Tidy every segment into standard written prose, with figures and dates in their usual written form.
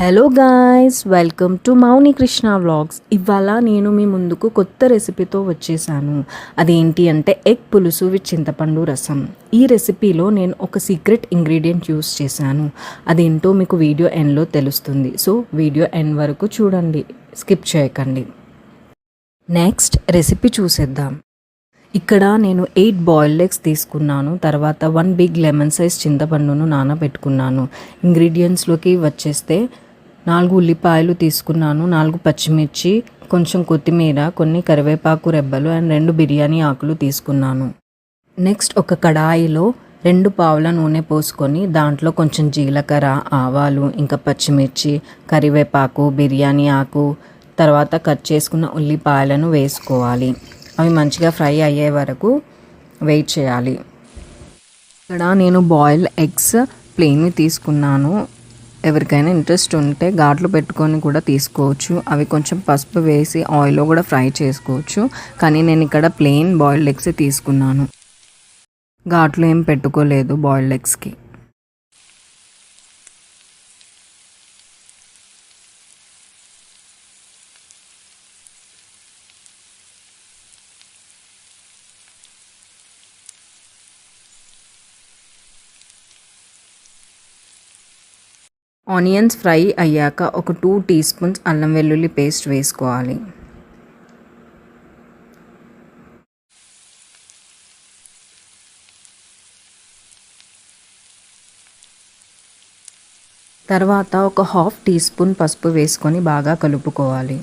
Hello guys, welcome to Mouni Krishna vlogs. ఇవాళ నేను మీ ముందుకు కొత్త రెసిపీతో వచ్చేసాను. అదేంటి అంటే ఎగ్ పులుసు విత్ చింతపండు రసం. ఈ రెసిపీలో నేను ఒక సీక్రెట్ ఇంగ్రీడియంట్ యూస్ చేశాను. అదేంటో మీకు వీడియో ఎండ్లో తెలుస్తుంది. సో వీడియో ఎండ్ వరకు చూడండి, స్కిప్ చేయకండి. నెక్స్ట్ రెసిపీ చూసేద్దాం. ఇక్కడ నేను 8 బాయిల్డ్ ఎగ్స్ తీసుకున్నాను. తర్వాత 1 బిగ్ లెమన్ సైజ్ చింతపండును నానబెట్టుకున్నాను. ఇంగ్రీడియంట్స్లోకి వచ్చేస్తే 4 ఉల్లిపాయలు తీసుకున్నాను, 4 పచ్చిమిర్చి, కొంచెం కొత్తిమీర, కొన్ని కరివేపాకు రెబ్బలు అండ్ 2 బిర్యానీ ఆకులు తీసుకున్నాను. నెక్స్ట్ ఒక కడాయిలో 2 పావుల నూనె పోసుకొని దాంట్లో కొంచెం జీలకర్ర, ఆవాలు, ఇంకా పచ్చిమిర్చి, కరివేపాకు, బిర్యానీ ఆకు, తర్వాత కట్ చేసుకున్న ఉల్లిపాయలను వేసుకోవాలి. అవి మంచిగా ఫ్రై అయ్యే వరకు వెయిట్ చేయాలి. ఇక్కడ నేను బాయిల్డ్ ఎగ్స్ ప్లెయిన్వి తీసుకున్నాను. ఎవరికైనా ఇంట్రెస్ట్ ఉంటే ఘాట్లు పెట్టుకొని కూడా తీసుకోవచ్చు. అవి కొంచెం పసుపు వేసి ఆయిల్లో కూడా ఫ్రై చేసుకోవచ్చు. కానీ నేను ఇక్కడ ప్లెయిన్ బాయిల్డ్ ఎగ్స్ తీసుకున్నాను. ఘాట్లు ఏం పెట్టుకోలేదు బాయిల్డ్ ఎగ్స్కి. ఆనియన్స్ ఫ్రై అయ్యాక ఒక 2 టీ స్పూన్స్ అల్లం వెల్లుల్లి పేస్ట్ వేసుకోవాలి. తర్వాత ఒక 1/2 టీ స్పూన్ పసుపు వేసుకొని బాగా కలుపుకోవాలి.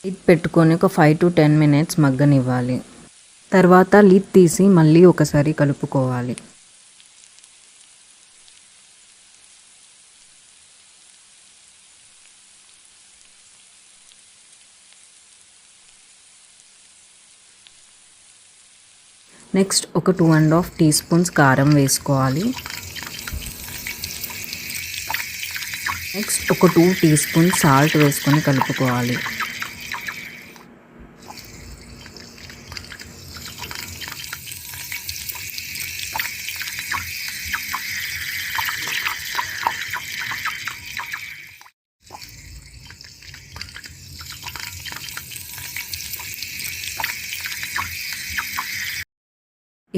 లిడ్ పెట్టుకొని ఒక 5 to 10 minutes మగ్గనివ్వాలి. తర్వాత లిడ్ తీసి మళ్ళీ ఒకసారి కలుపుకోవాలి. నెక్స్ట్ ఒక 2.5 టీ స్పూన్స్ కారం వేసుకోవాలి. నెక్స్ట్ ఒక 2 టీ స్పూన్స్ సాల్ట్ వేసుకొని కలుపుకోవాలి.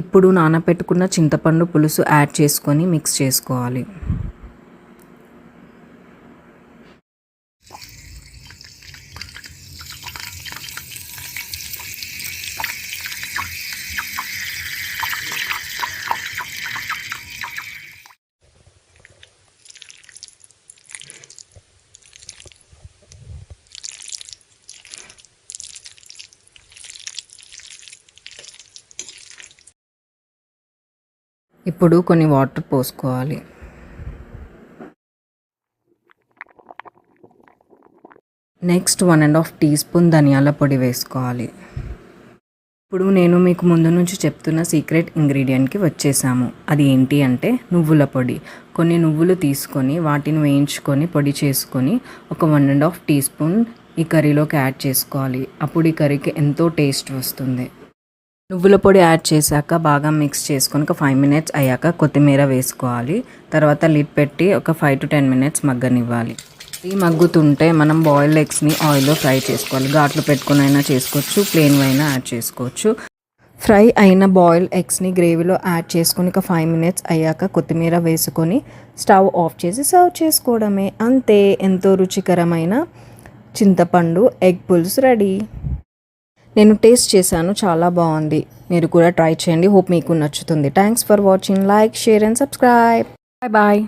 ఇప్పుడు నానబెట్టుకున్న చింతపండు పులుసు యాడ్ చేసుకొని మిక్స్ చేసుకోవాలి. ఇప్పుడు కొన్ని వాటర్ పోసుకోవాలి. నెక్స్ట్ 1.5 టీ స్పూన్ ధనియాల పొడి వేసుకోవాలి. ఇప్పుడు నేను మీకు ముందు నుంచి చెప్తున్న సీక్రెట్ ఇంగ్రీడియంట్కి వచ్చేసాము. అది ఏంటి అంటే నువ్వుల పొడి. కొన్ని నువ్వులు తీసుకొని వాటిని వేయించుకొని పొడి చేసుకొని ఒక 1.5 టీ స్పూన్ ఈ కర్రీలోకి యాడ్ చేసుకోవాలి. అప్పుడు ఈ కర్రీకి ఎంతో టేస్ట్ వస్తుంది. నువ్వుల పొడి యాడ్ చేశాక బాగా మిక్స్ చేసుకొని ఒక 5 minutes అయ్యాక కొత్తిమీర వేసుకోవాలి. తర్వాత లిడ్ పెట్టి ఒక 5 to 10 minutes మగ్గనివ్వాలి. ఈ మగ్గుతుంటే మనం బాయిల్డ్ ఎగ్స్ని ఆయిల్లో ఫ్రై చేసుకోవాలి. ఘాట్లు పెట్టుకుని అయినా చేసుకోవచ్చు, ప్లెయిన్ అయినా యాడ్ చేసుకోవచ్చు. ఫ్రై అయిన బాయిల్డ్ ఎగ్స్ని గ్రేవీలో యాడ్ చేసుకొని ఒక 5 minutes అయ్యాక కొత్తిమీర వేసుకొని స్టవ్ ఆఫ్ చేసి సర్వ్ చేసుకోవడమే. అంతే, ఎంతో రుచికరమైన చింతపండు ఎగ్ పులుసు రెడీ. నేను టేస్ట్ చేశాను, చాలా బాగుంది. మీరు కూడా ట్రై చేయండి. హోప్ మీకు నచ్చుతుంది. Thanks for watching. Like, share and subscribe. Bye bye.